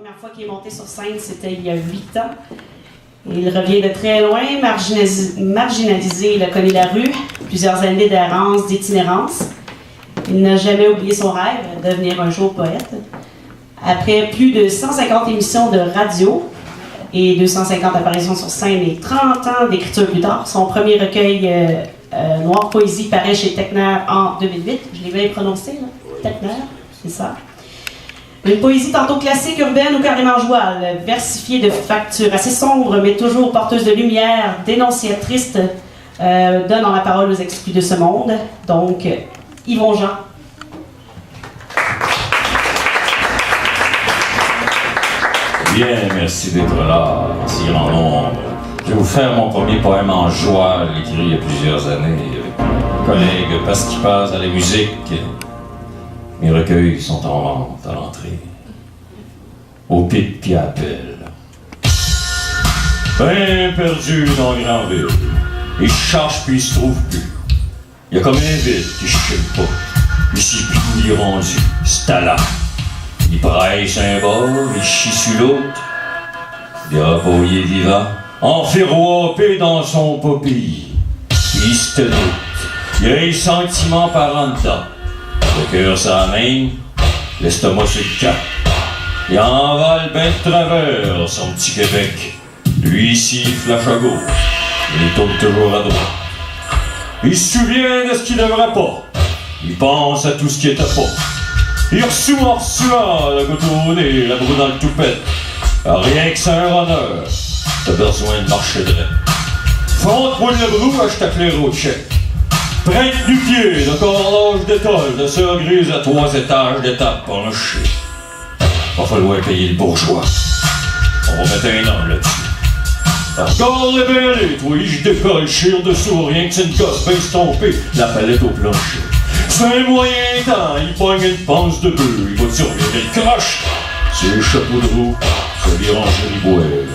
première fois qu'il est monté sur scène, c'était il y a 8 ans. Il revient de très loin, marginalisé, il a connu la rue, plusieurs années d'errance, d'itinérance. Il n'a jamais oublié son rêve, devenir un jour poète. Après plus de 150 émissions de radio et 250 apparitions sur scène et 30 ans d'écriture plus tard, son premier recueil Noire Poésie paraît chez Techner en 2008. Je l'ai bien prononcé, là. Techner, c'est ça. Une poésie tantôt classique, urbaine ou carrément jouale, versifiée de factures assez sombres, mais toujours porteuse de lumière, dénonciatrice, donnant la parole aux exclus de ce monde. Donc, Yvon Jean. Bien, merci d'être là, si grand nombre. Je vais vous faire mon premier poème en joie, écrit il y a plusieurs années, avec un collègue parce qu'il passe à la musique. Mes recueils sont en vente à l'entrée. Au pic puis à appel. Ben perdu dans la grande ville. Il cherche puis il se trouve plus. Il y a comme un vide qui chie pas. Ici puis il est rendu. C'est à là. Il presse un bord, il chie sur l'autre. Il a il est vivant. Enfiroipé dans son papille. Il se doute. Il a les sentiments par en dedans. Le cœur ça main, l'estomac sur le cap. Il envale ben de travers son petit Québec. Lui ici, il flash à gauche. Il tourne toujours à droite. Il se souvient de ce qu'il devrait pas. Il pense à tout ce qui était pas. Il reçoit en reçoit le goutte au nez, la brou dans le toupette. Rien que c'est un honneur. T'as besoin de marcher droit. Fronte-moi le brou, je t'appellerai au chèque. Prête du pied, de corlage d'étole, de sœur grise à 3 étages d'étape penchée. Va falloir payer le bourgeois. On va mettre un homme là-dessus. Regarde les bêlés, toi, je décolle, chire dessous, rien que c'est une gosse bien stompée, la palette au plancher. C'est un moyen temps, il pogne une panse de bœuf, il va survivre le croche. C'est le chapeau de roue, c'est l'orangerie boile.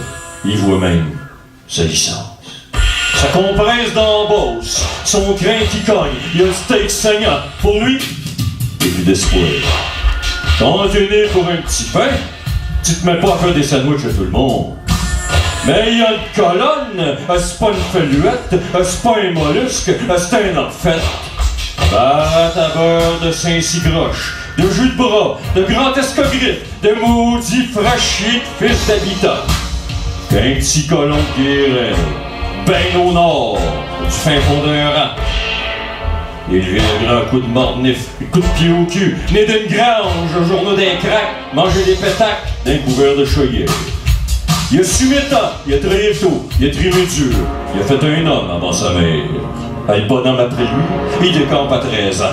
Il voit même sa licence. Ça compresse dans la bosse, son crin qui cogne, il y a le steak saignant. Pour lui, il n'y a plus d'espoir. Quand tu es né pour un petit pain, tu te mets pas à faire des sandwichs à tout le monde. Mais il y a une colonne, c'est pas une feluette, c'est pas un mollusque, c'est un enfant. Batte à beurre de Saint-Cigroche, de jus de bras, de grand escogriffe, de maudits fraîchis de fils d'habitant. Qu'un petit colon de guérin, ben au nord, du fin fond d'un rang. Il vient un grand coup de mordnif, un coup de pied au cul, né d'une grange, au journaux d'un crack, manger des pétacles d'un couvert de choyer. Il a sumé temps, il a travaillé tôt, il a trimé dur, il a fait un homme avant sa mère. Le bonhomme après lui, il décampe à 13 ans.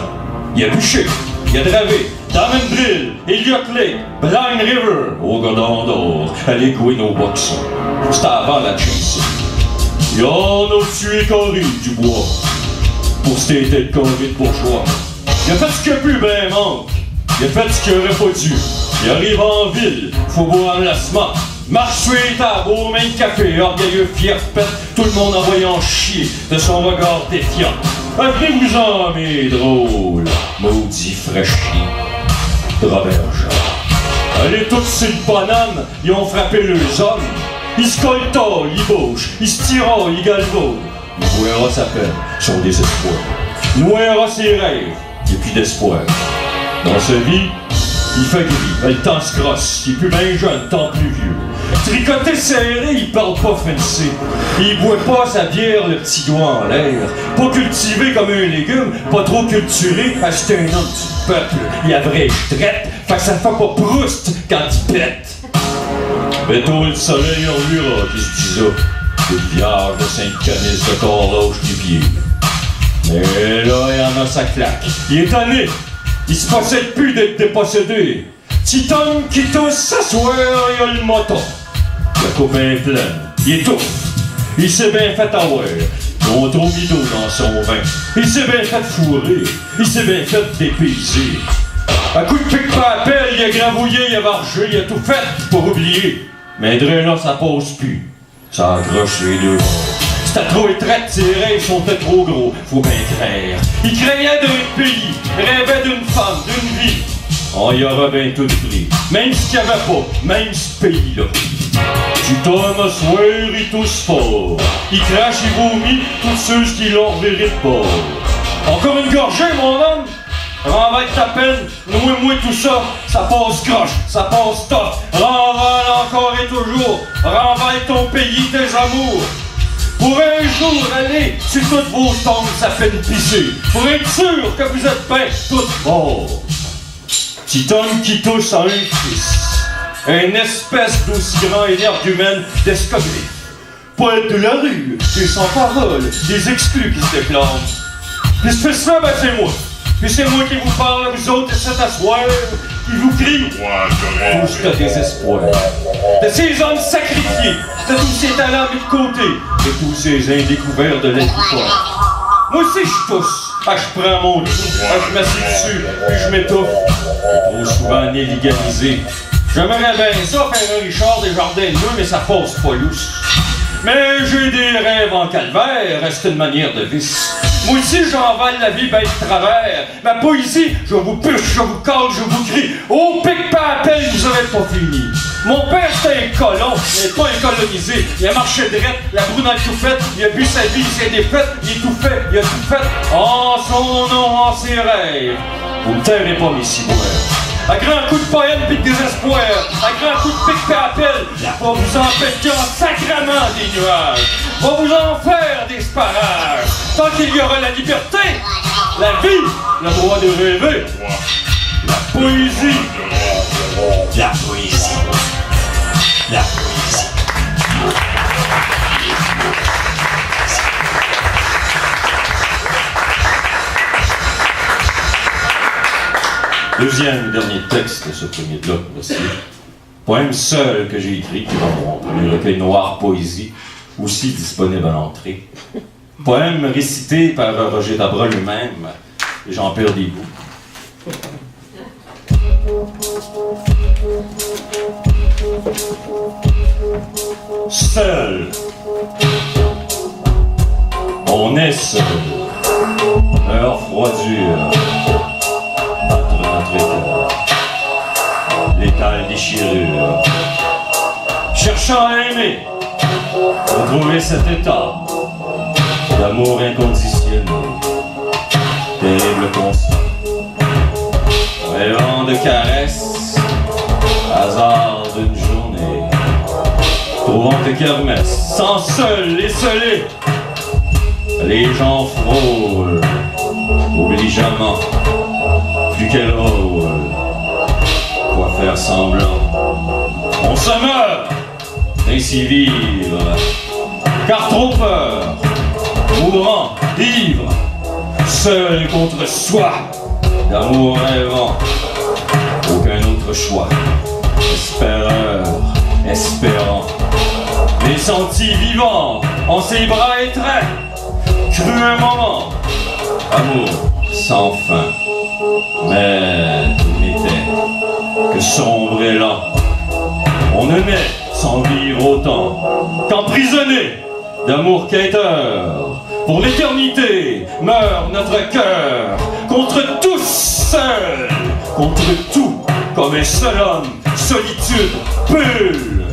Il a bûché, il a dravé, Damendrill, Elliott Lake, Blind River, au Godon d'Or, à l'Aiguine au Boxon. C'était avant la chance. Il en a tué Corée du bois, pour ce était le Corée de bourgeois. Il a fait ce qu'il a pu, ben manque. Il a fait ce qu'il aurait pas dû. Il arrive en ville, faut boire un lassement. Marche sur les tables, au main de café, orgueilleux, fier, pète, tout le monde en voyant chier de son regard défiant. Appelez-vous-en, mes drôles, maudits fraîchis. Robert Jean. Allez, tous ces bananes, ils ont frappé leurs hommes. Ils se coltaillent, ils bouchent, ils se tiraillent, ils galvaudent. Il voira sa peine, son désespoir. Il noyera ses rêves, il n'y a plus d'espoir. Dans sa vie, il fait gris, le temps se crosse, il est plus bien jeune, tant plus vieux. Tricoté serré, il parle pas français. Il boit pas sa bière, le petit doigt en l'air. Pas cultivé comme un légume, pas trop culturé, c'est un homme du peuple. Il a vrai traite, fait que ça fait pas Proust quand il pète. Bientôt le soleil en lura, qui se dit ça. Une vierge de Sainte-Canis de corloge du pied. Mais là, il en a sa claque. Il est tanné. Il se possède plus d'être dépossédé. Titan qui tousse s'asseoir, il a le moton. La coupe est pleine. Il étouffe. Il s'est bien fait avoir. Ils ont trop mis d'eau dans son vin. Il s'est bien fait fourrer. Il s'est bien fait dépayser. À coup de pique pas à pelle, il a gravouillé, il a marché, il a tout fait pour oublier. Mais là, ça pose plus. Ça accroche les deux bords. C'était trop étraite, ses rêves sont trop gros, faut bien craindre. Il craignait d'un pays, rêvait d'une femme, d'une vie. on y aura bien tout pris. Même ce qu'il n'y avait pas, même ce pays-là. Tu tombes à soir et tous fort. Il crache et vomit tous ceux qui l'ont reviré de bord. Encore une gorgée, mon homme? Renveille ta peine, moi tout ça, ça passe croche, ça passe tough. Renveille encore et toujours, renveille ton pays, tes amours. Pour un jour aller sur toutes vos tombes, ça fait une pisser. Pour être sûr que vous êtes bien toutes morts. Petit homme qui touche à un fils, une espèce d'aussi grand énergumène d'escogriffe. Poète de la rue, des sans-paroles, des exclus qui se déclarent. Puis ce fils-là, ben c'est moi. Puis c'est moi qui vous parle, vous autres, et cet assoir, qui vous crie tous de désespoir. De ces hommes sacrifiés, de tous ces talents mis de côté, de tous ces indécouverts de l'agriculture. Moi aussi, je tousse. Je prends mon trou, je m'assieds dessus, puis je m'étouffe. Trop souvent illégalisé. J'aimerais bien ça, faire un Richard Desjardins 2, mais ça passe pas lousse. Mais j'ai des rêves en calvaire, reste une manière de vice. Moi aussi, j'envale la vie ben de travers. Ma poésie, je vous puche, je vous cale, je vous crie. Oh, pique pas à peine, vous aurez pas fini. Mon père, c'était un colon, mais pas un colonisé. Il a marché droit, la brunette tout faite. Il a bu sa vie, il s'est défaite. Il est tout fait, il a tout fait. En son nom, en ses rêves. Vous ne tairez pas mes ciboires. Un grand coup de poème pis de désespoir, un grand coup de pique à appel, va vous empêcher en sacrement des nuages, va vous en faire des sparages. Tant qu'il y aura la liberté, la vie, le droit de rêver, la poésie. La poésie. La poésie. Deuxième et dernier texte de ce premier bloc, voici. Poème seul que j'ai écrit, qui est dans mon premier recueil noir poésie, aussi disponible à l'entrée. Poème récité par Roger Dabra lui-même, et j'en perds des bouts. Seul. On est seul. Heure froidure. Battre notre cœur. L'étale déchirure. Cherchant à aimer. Retrouver cet état d'amour inconditionnel. Terrible constat. Rêvant de caresses. Hasard d'une journée. Trouvant tes kermesses. Sans seul et scellé. Les gens frôlent. Obligeamment. Plus quel rôle. Quoi faire semblant. On se meurt. Ainsi vivre. Car trop peur. Mourant, ivre. Seul contre soi. D'amour rêvant. Aucun autre choix. Espéreur, espérant. Les sentis vivants en ses bras étreints. Cru un moment. Amour sans fin. Mais tout n'était que sombre et lent. On ne naît sans vivre autant qu'emprisonné d'amour quêteur. Pour l'éternité meurt notre cœur contre tous seuls, contre tout comme un seul homme, solitude, bulle.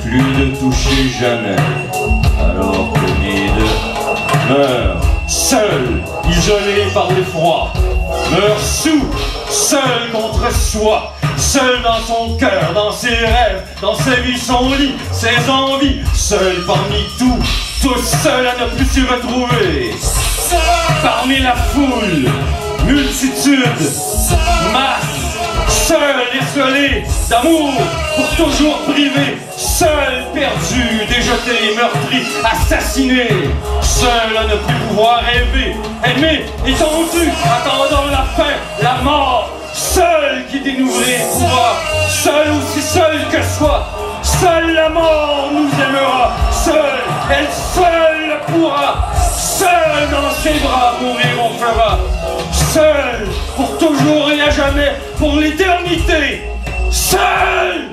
Plus de toucher jamais, alors que les deux meurent seuls, isolés par l'effroi, meurt sous, seul contre soi, seul dans son cœur, dans ses rêves, dans sa vie, son lit, ses envies, seul parmi tous seuls à ne plus s'y retrouver, parmi la foule, multitude, masse, seul esselé d'amour pour toujours privé, seul perdu, déjeté, meurtri, assassiné, seul à ne plus pouvoir rêver, aimer, étendu, attendant la fin, la mort, seul qui dénouerait pouvoir, seul aussi seul que soi, seule la mort nous aimera, seule, elle seule pourra, seule dans ses bras mourir on fera, seul pour toujours et à jamais, pour l'éternité, seul.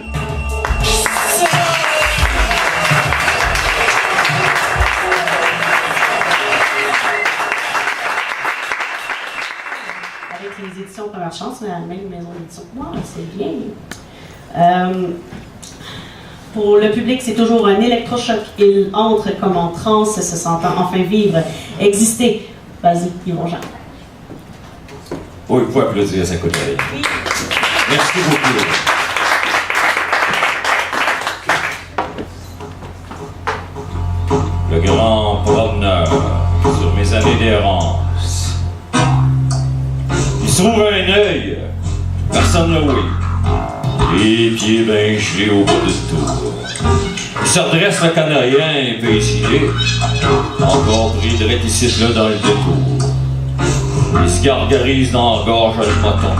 Avec les éditions édition Première Chance, mais à la même maison d'édition que moi, c'est bien. Pour le public, c'est toujours un électrochoc. Il entre comme en transe, se sentant enfin vivre, exister. Vas-y, Yvon Jean. Oui, il faut applaudir sa côté. Oui. Merci beaucoup. Le grand promeneur sur mes années d'errance. Il se trouve un œil, personne ne oui. Les pieds ben gelés au bout de tout. Il se redresse le Canadien un peu isolé, encore pris de réticite là dans le détour. Il se gargarise dans la gorge le moton.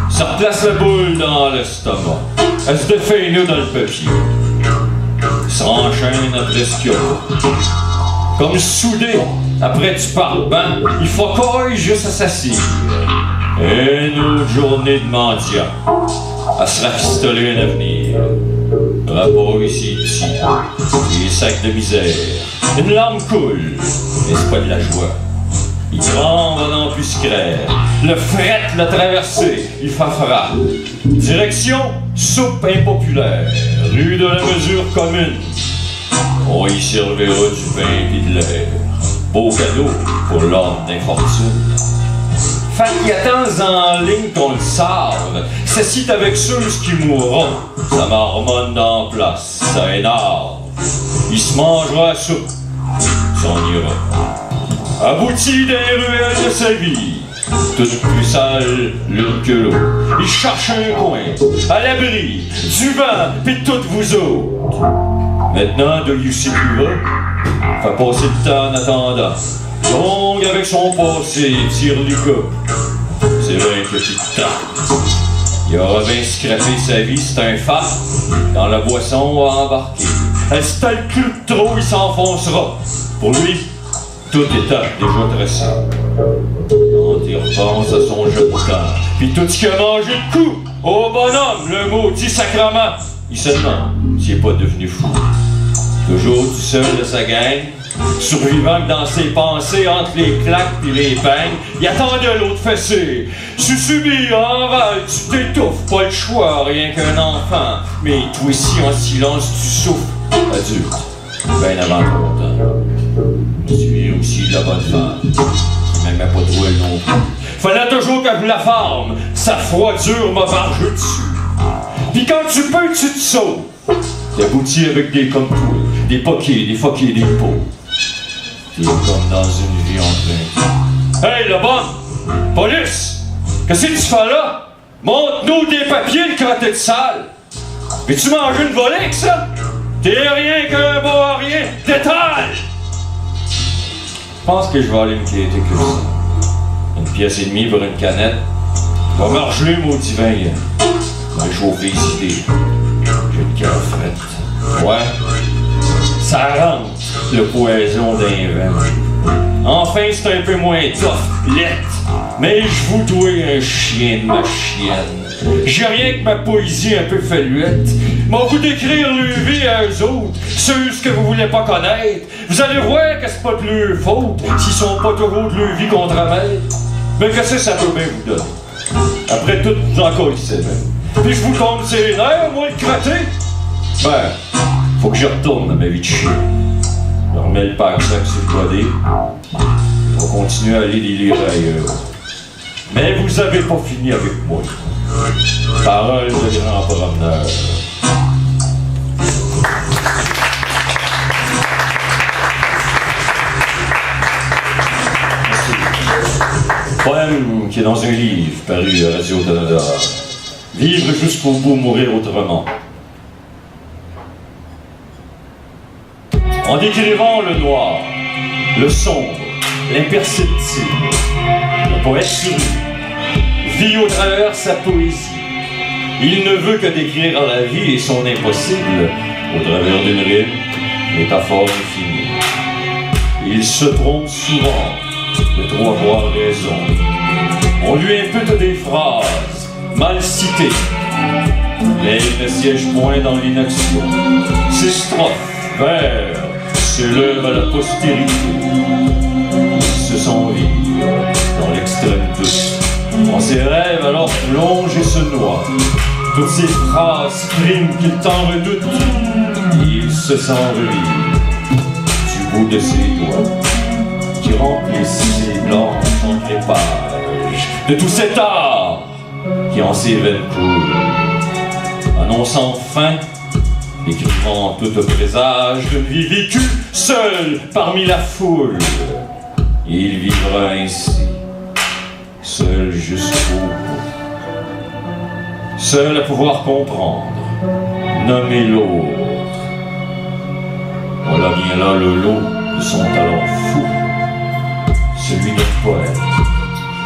Ça replace la boule dans l'estomac. Elle se défait les nœuds dans le papier. Il se renchaîne après ce qu'il y a. Comme soudé, après du pare-ban, il focoille juste à s'assire. Une autre journée de mendiant. À se rafistoler un avenir. Rapport ici, des sacs de misère. Une larme coule, mais c'est pas de la joie. Il tremble dans plus secret. Le fret l'a traversé, il fait frappe. Direction, soupe impopulaire, rue de la mesure commune. On y servira du pain et de l'air. Beau cadeau pour l'homme d'infortune. Fait qu'il y a tant en ligne qu'on le savent. S'assied avec ceux qui mourront. Ça marmonne dans la place, ça énerve. Il se mangera à soupe, s'en ira. Abouti des ruelles de sa vie, toute plus sale l'une que l'autre. Il cherche un coin, à l'abri, du vent, pis de toutes vous autres. Maintenant, de lui sécura, fait passer le temps en attendant. Longue avec son passé, tire les coups. C'est vrai qu'il y a plus de temps. Il aura bien scrappé sa vie, c'est un phare. Dans la boisson à embarquer. Elle se le clou de trop, il s'enfoncera. Pour lui, tout est déjà tracé. Quand il repense à son jeu de temps, puis tout ce qu'il a mangé de coups, au bonhomme, le maudit sacrement, il se demande s'il n'est pas devenu fou. Toujours tout seul de sa gang, survivant que dans ses pensées, entre les claques et les peignes, il attendait l'autre fessé. Tu subis, en val, tu t'étouffes, pas le choix, rien qu'un enfant. Mais toi ici, en silence, tu souffres, adulte, bien avant ton temps. Tu es aussi de la bonne femme, qui m'aimait pas trop elle non plus. Fallait toujours que je la forme, sa froidure m'a vargé dessus. Pis quand tu peux, tu te sauves. T'aboutis avec des comme toi, des poquets, des foquets, des pots. T'es comme dans une vie en train. Hey, le bon! Police! Qu'est-ce que tu fais là? Montre-nous des papiers, le crotté de salle! Puis tu manges une volée avec ça? T'es rien qu'un beau à rien! Détail! Je pense que je vais aller me quitter que ça. Une pièce et demie pour une canette. Va me regeler, maudit vin. Va réchauffer ici. J'ai le cœur fret. Ouais. Ça rentre, le poison d'un vin. Enfin, c'est un peu moins tough, lettre. Mais je vous dois un chien de ma chienne. J'ai rien que ma poésie un peu faluette. M'en vous d'écrire le vie à eux autres, ceux que vous voulez pas connaître. Vous allez voir que c'est pas de leur faute s'ils sont pas toujours de leur vie contre eux. Mais qu'est-ce que ça peut bien vous donner? Après tout, vous en connaissez même. Puis je vous tombe ses nerfs, moi, le crotté. Ben, faut que je retourne à ma vie de chien. Je remets le pack-sac sur le body. On va continuer à aller les lire ailleurs. Mais vous avez pas fini avec moi. Parole de grand promeneur. Poème qui est dans un livre paru à Radio-Canada. Vivre jusqu'au bout, mourir autrement. En décrivant le noir, le sombre, l'imperceptible, le poète sur lui vit au travers sa poésie. Il ne veut que décrire la vie et son impossible au travers d'une rime, métaphore infinie. Il se trompe souvent de trop avoir raison. On lui impute des phrases mal citées, mais il ne siège point dans l'inaction. Ses strophes, vers, s'élèvent à la postérité. Ils se sont vivre dans l'extrême doute Dans ses rêves alors plonge et se noie. Toutes ces phrases priment qu'il t'en redoute. Il se sent revivre du bout de ses doigts qui remplissent ses blanches en crépage de tout cet art qui en ses veines coule, annonçant fin, décrivant tout présage d'une vie vécue seul parmi la foule. Il vivra ainsi, seul jusqu'au bout, seul à pouvoir comprendre, nommer l'autre. Voilà bien là le lot de son talent fou, celui d'un poète,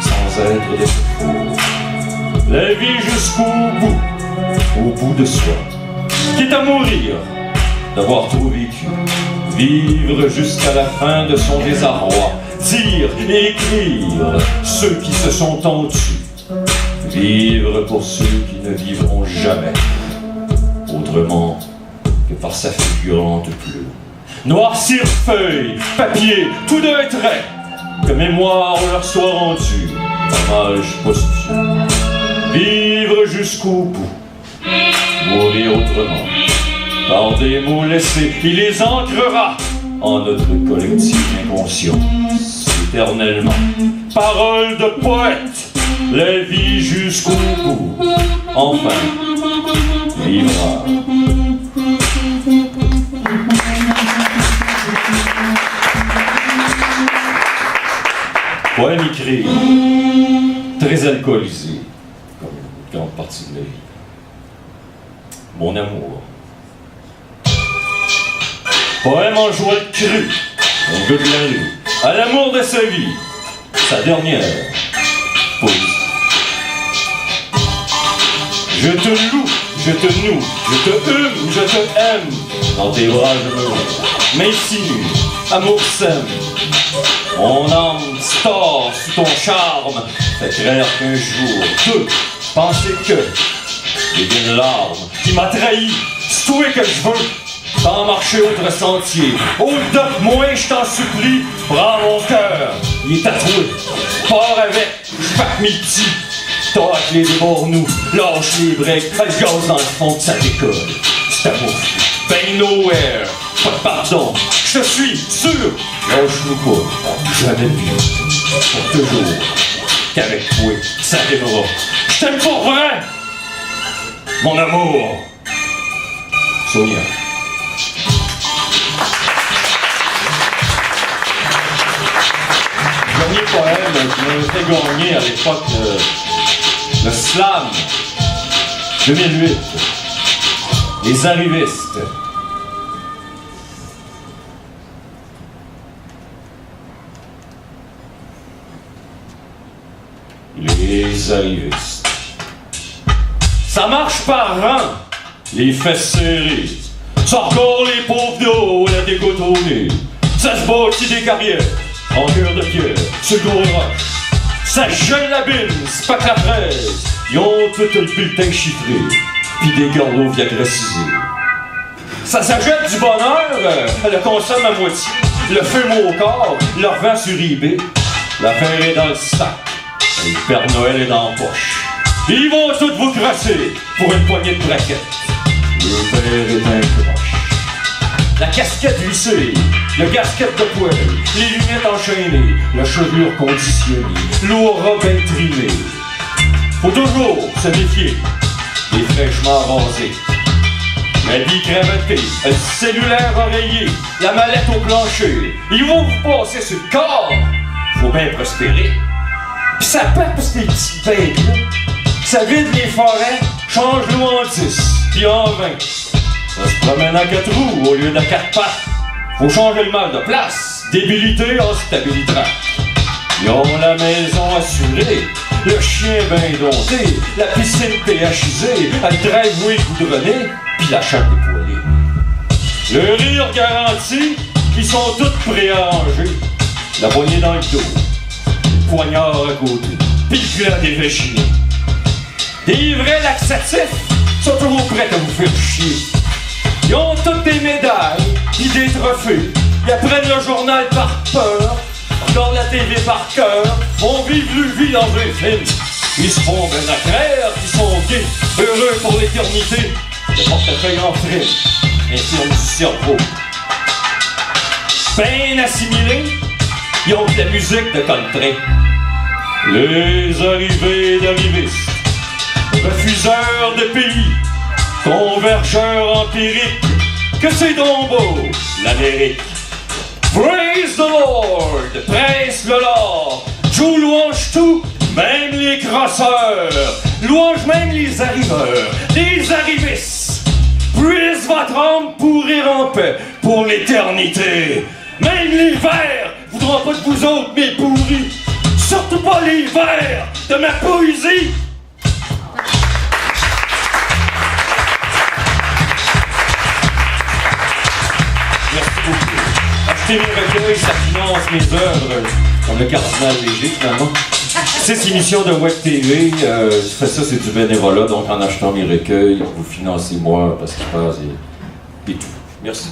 sans être de fou. La vie jusqu'au bout, au bout de soi, quitte à mourir d'avoir trop vécu, vivre jusqu'à la fin de son désarroi, dire et écrire ceux qui se sont tendus, vivre pour ceux qui ne vivront jamais, autrement que par sa fulgurante plume. Noircir feuilles, papier, tout d'un trait, que mémoire leur soit rendue, hommage posthume. Vivre jusqu'au bout, mourir autrement. Par des mots laissés, il les ancrera en notre collective inconscience, éternellement. Parole de poète, la vie jusqu'au bout, enfin, vivra. Poème écrit, très alcoolisé, comme une grande partie de la vie. Mon amour. Poème en joie de cru, un gars de la rue, à l'amour de sa vie, sa dernière poésie. Je te loue, je te noue, je te hume, je te aime, dans tes bras je me loue, m'insinue, amour sème. Mon âme store sous ton charme, fait craindre qu'un jour, deux, penser que, et d'une larme qui m'a trahi, c'est toi que je veux, sans marcher autre sentier. Au-delà de moi, je t'en supplie, prends mon cœur, il est tatoué, pars avec, je pack mes petits, tac les débords-nous, lâche les breaks, fais le gaz dans le fond que ça décolle. C'est amour fou, ben nowhere, pas de pardon, je te suis sûr, lâche-nous pas, jamais plus, pour toujours, qu'avec toi, ça rimera. Je t'aime pour vrai, mon amour, Sonia. Le dernier poème qui m'a fait gagner à l'époque le slam 2008, les arrivistes. Les arrivistes. Ça marche par rang, les fesses serrées. Ça encore les pauvres d'eau, la dégoûte au nez. Ça se bâtit des carrières, en cœur de pierre, sur le gros roche. Ça gèle la bine, c'est pas que la fraise. Ils ont tout le bulletin chiffré, pis des garlots viagracisés. Ça s'achète du bonheur, elle le consomme à moitié. Le fume au corps, le revend sur eBay. L'affaire est dans le sac, et le Père Noël est dans la poche. Ils vont tous vous crasser pour une poignée de braquettes. Le père est un croche. La casquette vissée, le casquette de poêle, les lunettes enchaînées, la chevelure conditionnée, l'aura bien trimée. Faut toujours se méfier des fraîchement rasés. L'habit cravaté, le cellulaire oreillé, la mallette au plancher. Ils vont vous passer sur le corps. Faut bien prospérer. Pis ça pète ces petites bêtes-là. Ça vide les forêts, change l'eau en 10, puis en 20. Ça se promène à 4 roues au lieu de 4 pattes. Faut changer le mal de place, débilité en stabilitant. Ils ont la maison assurée, le chien bien dompté, la piscine PHIsée, le driveway goudronné, puis la chatte époilée. Le rire garanti, ils sont tous préarrangés. La poignée dans le dos, le poignard à côté, puis le plat dévachiné. Des vrais laxatifs sont toujours prêts à vous faire chier. Ils ont toutes des médailles, pis des trophées. Ils apprennent le journal par peur, regardent la TV par cœur, on vive le vie dans un film. Ils se font ben à clair, qui sont gays, heureux pour l'éternité. Le portefeuille en frime, infirme du cerveau. Ben assimilés, ils ont de la musique de country. Les arrivées d'arrivistes, refuseurs de pays, convergeurs empiriques, que c'est donc beau, l'Amérique. Praise the Lord, presse le Lord, Joe louange tout, même les crosseurs, louange même les arriveurs, les arrivistes. Puisse votre âme pourrir en paix pour l'éternité. Même les vers voudront pas de vous autres, mes pourris. Surtout pas les vers de ma poésie. Merci beaucoup. Acheter mes recueils, ça finance mes œuvres, comme le cardinal Léger, finalement. 6 émissions de Web TV, je fais ça, c'est du bénévolat, donc en achetant mes recueils, vous financez moi, parce qu'il passe et tout. Merci.